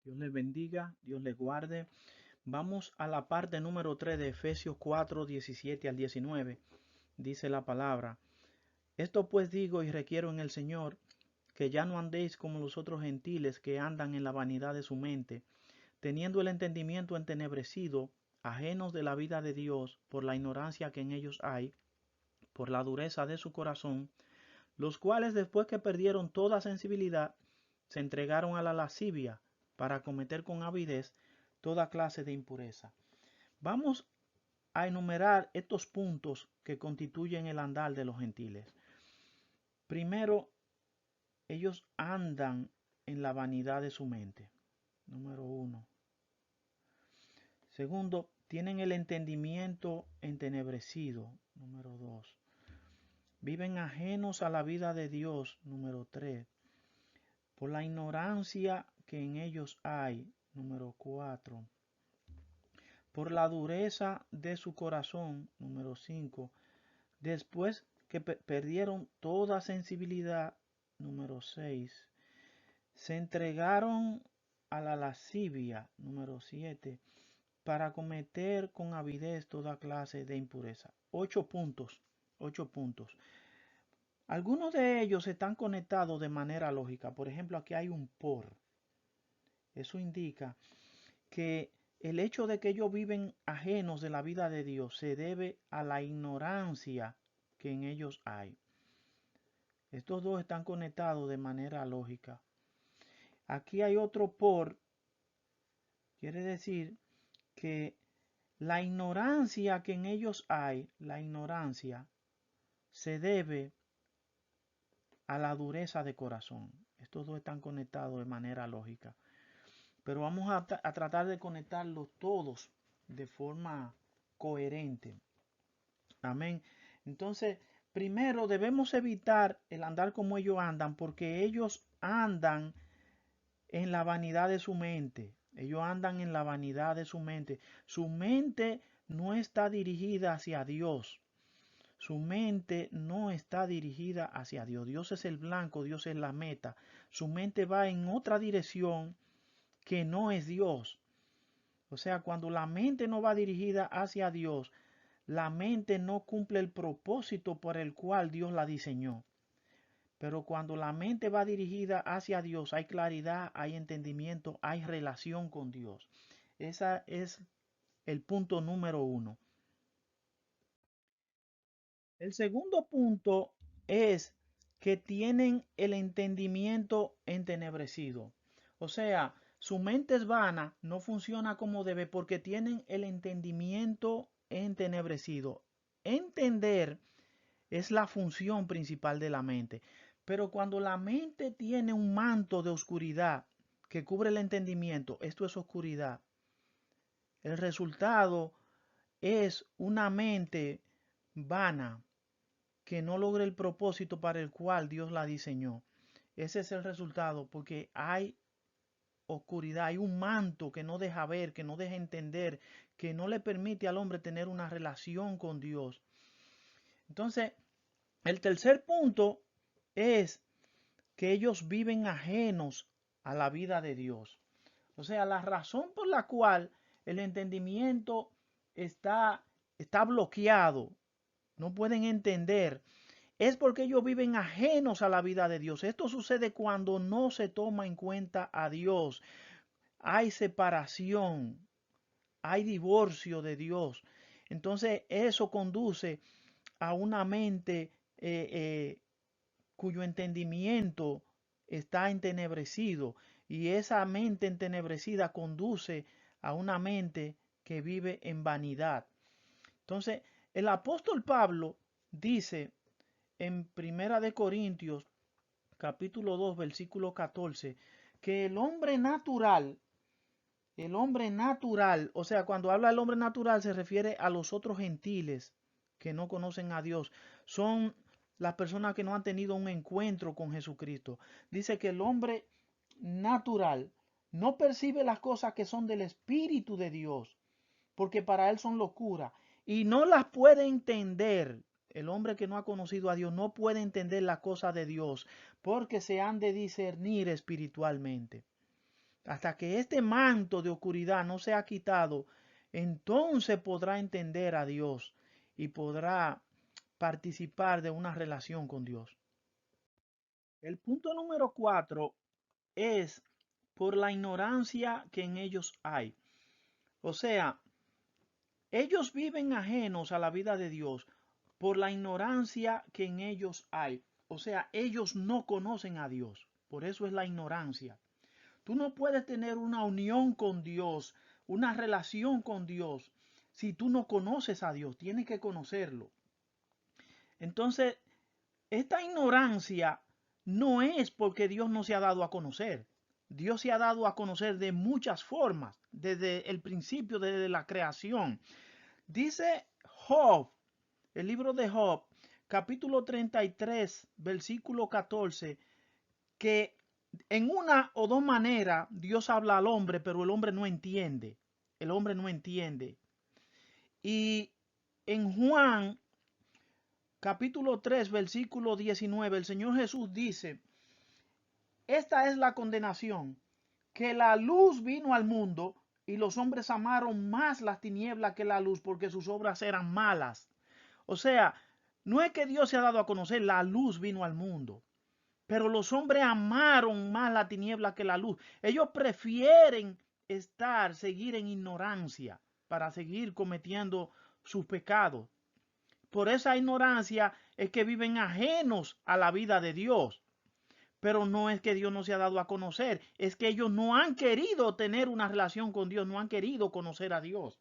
Dios les bendiga, Dios les guarde. Vamos a la parte número 3 de Efesios 4, 17 al 19. Dice la palabra: Esto pues digo y requiero en el Señor, que ya no andéis como los otros gentiles que andan en la vanidad de su mente, teniendo el entendimiento entenebrecido, ajenos de la vida de Dios por la ignorancia que en ellos hay, por la dureza de su corazón, los cuales después que perdieron toda sensibilidad, se entregaron a la lascivia para cometer con avidez toda clase de impureza. Vamos a enumerar estos puntos que constituyen el andar de los gentiles. Primero, ellos andan en la vanidad de su mente. Número 1. Segundo, tienen el entendimiento entenebrecido. Número 2. Viven ajenos a la vida de Dios. Número 3. Por la ignorancia que en ellos hay. Número 4. Por la dureza de su corazón. Número 5. Después que perdieron toda sensibilidad. Número 6. Se entregaron a la lascivia. Número 7. Para cometer con avidez toda clase de impureza. 8 puntos. 8 puntos. Algunos de ellos están conectados de manera lógica. Por ejemplo, aquí hay un por. Eso indica que el hecho de que ellos viven ajenos de la vida de Dios se debe a la ignorancia que en ellos hay. Estos dos están conectados de manera lógica. Aquí hay otro por. Quiere decir que la ignorancia que en ellos hay, la ignorancia, se debe a la dureza de corazón. Estos dos están conectados de manera lógica. Pero vamos a tratar de conectarlos todos de forma coherente. Amén. Entonces, primero debemos evitar el andar como ellos andan, porque ellos andan en la vanidad de su mente. Ellos andan en la vanidad de su mente. Su mente no está dirigida hacia Dios. Su mente no está dirigida hacia Dios. Dios es el blanco, Dios es la meta. Su mente va en otra dirección que no es Dios. O sea, cuando la mente no va dirigida hacia Dios, la mente no cumple el propósito por el cual Dios la diseñó. Pero cuando la mente va dirigida hacia Dios, hay claridad, hay entendimiento, hay relación con Dios. Ese es el punto número 1. El segundo punto es que tienen el entendimiento entenebrecido. O sea, su mente es vana, no funciona como debe porque tienen el entendimiento entenebrecido. Entender es la función principal de la mente. Pero cuando la mente tiene un manto de oscuridad que cubre el entendimiento, esto es oscuridad. El resultado es una mente vana que no logra el propósito para el cual Dios la diseñó. Ese es el resultado porque hay oscuridad, hay un manto que no deja ver, que no deja entender, que no le permite al hombre tener una relación con Dios. Entonces, el tercer punto es que ellos viven ajenos a la vida de Dios. O sea, la razón por la cual el entendimiento está bloqueado, no pueden entender, es porque ellos viven ajenos a la vida de Dios. Esto sucede cuando no se toma en cuenta a Dios. Hay separación, hay divorcio de Dios. Entonces eso conduce a una mente cuyo entendimiento está entenebrecido, y esa mente entenebrecida conduce a una mente que vive en vanidad. Entonces, el apóstol Pablo dice en Primera de Corintios, capítulo 2, versículo 14, que el hombre natural, o sea, cuando habla del hombre natural se refiere a los otros gentiles que no conocen a Dios, son las personas que no han tenido un encuentro con Jesucristo. Dice que el hombre natural no percibe las cosas que son del Espíritu de Dios, porque para él son locura y no las puede entender. El hombre que no ha conocido a Dios no puede entender las cosas de Dios porque se han de discernir espiritualmente. hasta que este manto de oscuridad no sea quitado, entonces podrá entender a Dios y podrá participar de una relación con Dios. El punto número 4 es por la ignorancia que en ellos hay. O sea, ellos viven ajenos a la vida de Dios por la ignorancia que en ellos hay. O sea, ellos no conocen a Dios. Por eso es la ignorancia. Tú no puedes tener una unión con Dios, una relación con Dios, si tú no conoces a Dios. Tienes que conocerlo. Entonces, esta ignorancia no es porque Dios no se ha dado a conocer. Dios se ha dado a conocer de muchas formas, desde el principio, desde la creación. Dice Job, el libro de Job, capítulo 33, versículo 14, que en una o dos maneras Dios habla al hombre, pero el hombre no entiende. El hombre no entiende. Y en Juan, capítulo 3, versículo 19, el Señor Jesús dice, esta es la condenación, que la luz vino al mundo y los hombres amaron más las tinieblas que la luz porque sus obras eran malas. O sea, no es que Dios se ha dado a conocer, la luz vino al mundo. Pero los hombres amaron más la tiniebla que la luz. Ellos prefieren seguir en ignorancia para seguir cometiendo sus pecados. Por esa ignorancia es que viven ajenos a la vida de Dios. Pero no es que Dios no se ha dado a conocer, es que ellos no han querido tener una relación con Dios, no han querido conocer a Dios.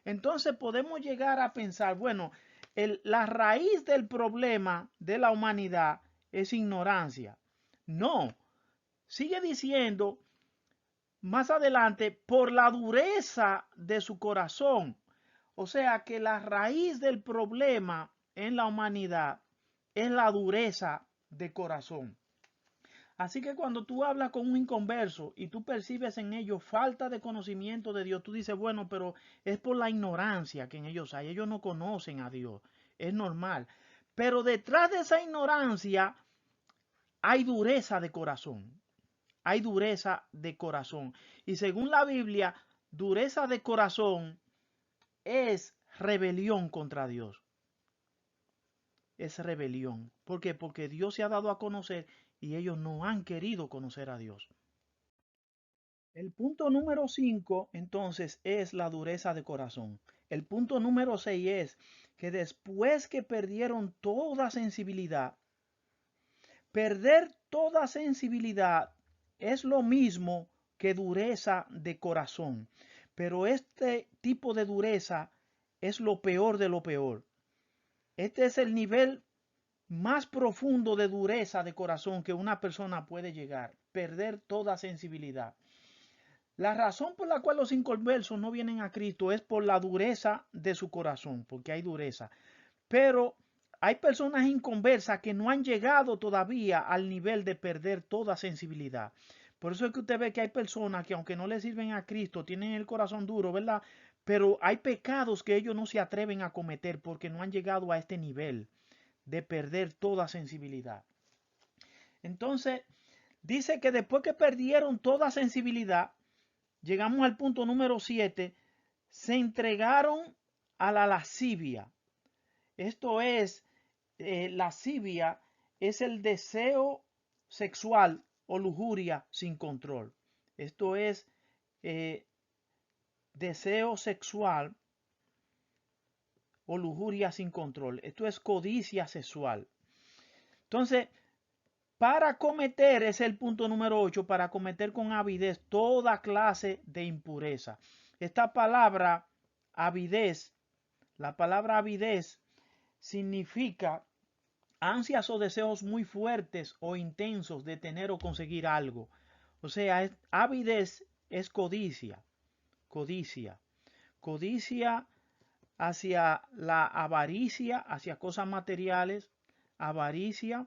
Entonces podemos llegar a pensar, bueno, la raíz del problema de la humanidad es ignorancia. No, sigue diciendo más adelante, por la dureza de su corazón. O sea que la raíz del problema en la humanidad es la dureza de corazón. Así que cuando tú hablas con un inconverso y tú percibes en ellos falta de conocimiento de Dios, tú dices, bueno, pero es por la ignorancia que en ellos hay. Ellos no conocen a Dios. Es normal. Pero detrás de esa ignorancia hay dureza de corazón. Hay dureza de corazón. Y según la Biblia, dureza de corazón es rebelión contra Dios. Es rebelión. ¿Por qué? Porque Dios se ha dado a conocer y ellos no han querido conocer a Dios. El punto número 5, entonces, es la dureza de corazón. El punto número 6 es que después que perdieron toda sensibilidad, perder toda sensibilidad es lo mismo que dureza de corazón. Pero este tipo de dureza es lo peor de lo peor. Este es el nivel más profundo de dureza de corazón que una persona puede llegar, perder toda sensibilidad. La razón por la cual los inconversos no vienen a Cristo es por la dureza de su corazón, porque hay dureza. Pero hay personas inconversas que no han llegado todavía al nivel de perder toda sensibilidad. Por eso es que usted ve que hay personas que aunque no le sirven a Cristo, tienen el corazón duro, ¿verdad? Pero hay pecados que ellos no se atreven a cometer porque no han llegado a este nivel de perder toda sensibilidad. Entonces, dice que después que perdieron toda sensibilidad, llegamos al punto número 7, se entregaron a la lascivia. Esto es, lascivia es el deseo sexual o lujuria sin control. Esto es deseo sexual o lujuria sin control. Esto es codicia sexual. Entonces, para cometer, es el punto número 8, para cometer con avidez toda clase de impureza. Esta palabra avidez, la palabra avidez significa ansias o deseos muy fuertes o intensos de tener o conseguir algo. O sea, avidez es codicia, codicia, codicia hacia la avaricia, hacia cosas materiales, avaricia.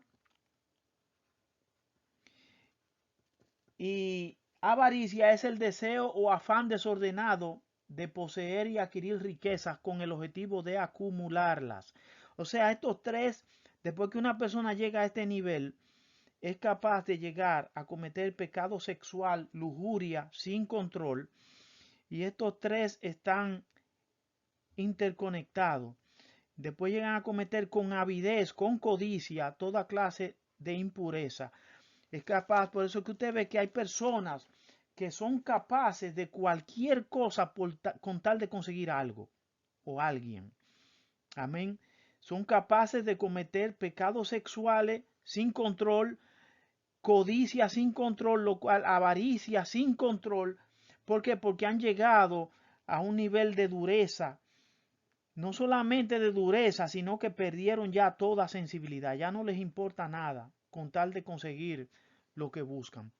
Y avaricia es el deseo o afán desordenado de poseer y adquirir riquezas con el objetivo de acumularlas. O sea, estos tres, después que una persona llega a este nivel, es capaz de llegar a cometer pecado sexual, lujuria, sin control. Y estos tres están interconectados. Después llegan a cometer con avidez, con codicia, toda clase de impureza. Es capaz, por eso que usted ve que hay personas que son capaces de cualquier cosa con tal de conseguir algo o alguien. Amén. Son capaces de cometer pecados sexuales sin control, codicia sin control, lo cual, avaricia sin control. ¿Por qué? Porque han llegado a un nivel de dureza, no solamente de dureza, sino que perdieron ya toda sensibilidad, ya no les importa nada con tal de conseguir lo que buscan.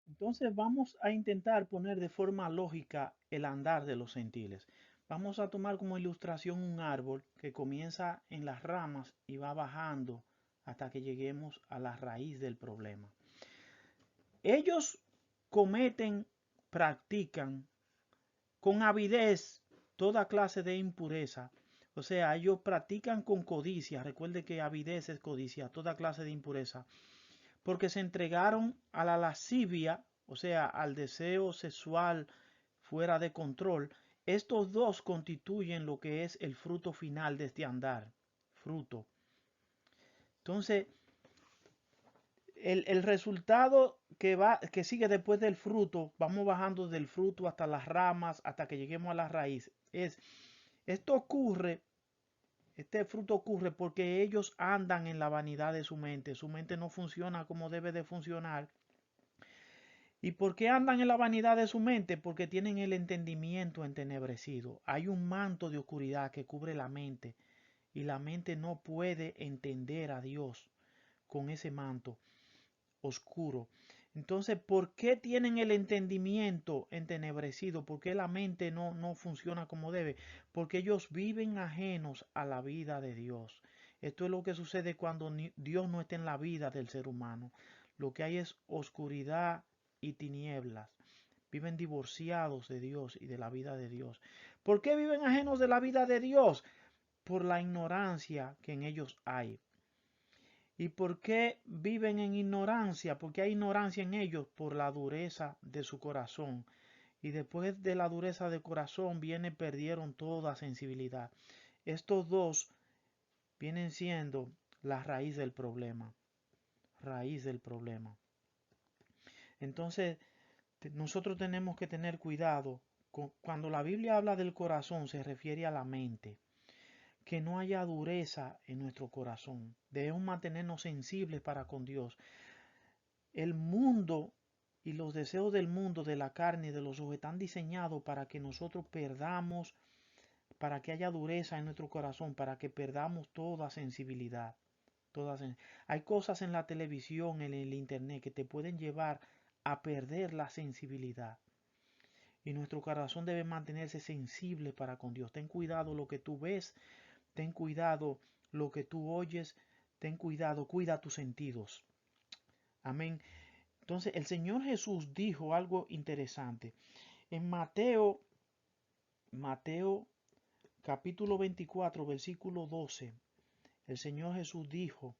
Entonces vamos a intentar poner de forma lógica el andar de los gentiles. Vamos a tomar como ilustración un árbol que comienza en las ramas y va bajando hasta que lleguemos a la raíz del problema. Ellos cometen, practican con avidez toda clase de impureza. O sea, ellos practican con codicia. Recuerde que avidez es codicia, toda clase de impureza. Porque se entregaron a la lascivia, o sea, al deseo sexual fuera de control. Estos dos constituyen lo que es el fruto final de este andar. Fruto. Entonces, el resultado que sigue después del fruto, vamos bajando del fruto hasta las ramas, hasta que lleguemos a la raíz, esto ocurre, este fruto ocurre porque ellos andan en la vanidad de su mente no funciona como debe de funcionar. ¿Y por qué andan en la vanidad de su mente? Porque tienen el entendimiento entenebrecido. Hay un manto de oscuridad que cubre la mente y la mente no puede entender a Dios con ese manto oscuro. Entonces, ¿por qué tienen el entendimiento entenebrecido? ¿Por qué la mente no funciona como debe? Porque ellos viven ajenos a la vida de Dios. Esto es lo que sucede cuando Dios no está en la vida del ser humano. Lo que hay es oscuridad y tinieblas. Viven divorciados de Dios y de la vida de Dios. ¿Por qué viven ajenos de la vida de Dios? Por la ignorancia que en ellos hay. ¿Y por qué viven en ignorancia? Porque hay ignorancia en ellos por la dureza de su corazón. Y después de la dureza de corazón perdieron toda sensibilidad. Estos dos vienen siendo la raíz del problema. Raíz del problema. Entonces, nosotros tenemos que tener cuidado. Cuando la Biblia habla del corazón, se refiere a la mente. Que no haya dureza en nuestro corazón. Debemos mantenernos sensibles para con Dios. El mundo y los deseos del mundo, de la carne y de los ojos, están diseñados para que nosotros perdamos, para que haya dureza en nuestro corazón, para que perdamos toda sensibilidad. Hay cosas en la televisión, en el internet, que te pueden llevar a perder la sensibilidad. Y nuestro corazón debe mantenerse sensible para con Dios. Ten cuidado lo que tú ves, ten cuidado lo que tú oyes, ten cuidado, cuida tus sentidos. Amén. Entonces el Señor Jesús dijo algo interesante. En Mateo capítulo 24, versículo 12, el Señor Jesús dijo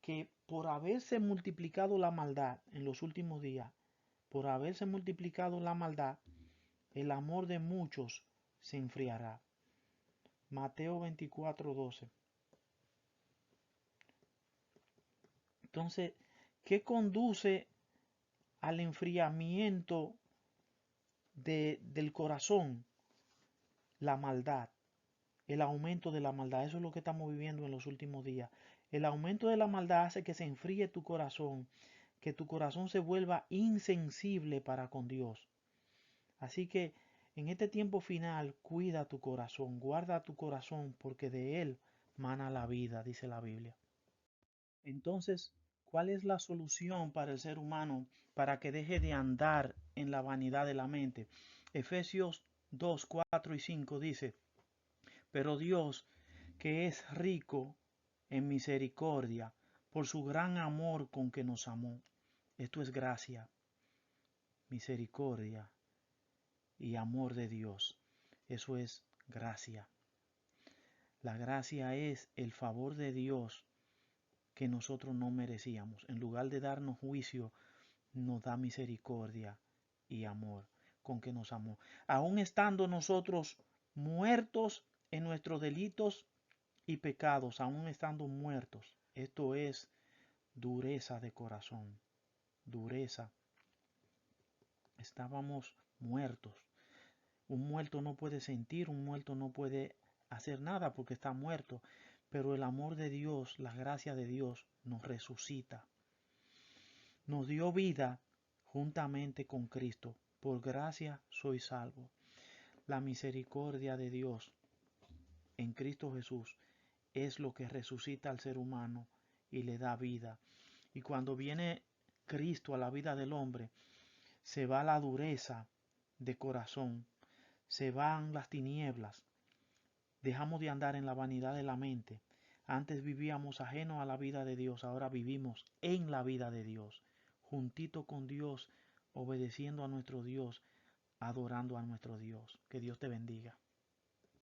que por haberse multiplicado la maldad en los últimos días, por haberse multiplicado la maldad, el amor de muchos se enfriará. Mateo 24, 12. Entonces, ¿qué conduce al enfriamiento del corazón? La maldad, el aumento de la maldad. Eso es lo que estamos viviendo en los últimos días. El aumento de la maldad hace que se enfríe tu corazón, que tu corazón se vuelva insensible para con Dios. Así que en este tiempo final, cuida tu corazón, guarda tu corazón, porque de él mana la vida, dice la Biblia. Entonces, ¿cuál es la solución para el ser humano para que deje de andar en la vanidad de la mente? Efesios 2, 4 y 5 dice, pero Dios, que es rico en misericordia, por su gran amor con que nos amó. Esto es gracia, misericordia y amor de Dios. Eso es gracia. La gracia es el favor de Dios que nosotros no merecíamos. En lugar de darnos juicio, nos da misericordia y amor con que nos amó. Aún estando nosotros muertos en nuestros delitos y pecados, aún estando muertos. Esto es dureza de corazón, dureza. Estábamos muertos. Un muerto no puede sentir, un muerto no puede hacer nada porque está muerto. Pero el amor de Dios, la gracia de Dios nos resucita. Nos dio vida juntamente con Cristo. Por gracia soy salvo. La misericordia de Dios en Cristo Jesús es lo que resucita al ser humano y le da vida. Y cuando viene Cristo a la vida del hombre, se va la dureza de corazón, se van las tinieblas, dejamos de andar en la vanidad de la mente. Antes vivíamos ajenos a la vida de Dios, ahora vivimos en la vida de Dios, juntito con Dios, obedeciendo a nuestro Dios, adorando a nuestro Dios. Que Dios te bendiga.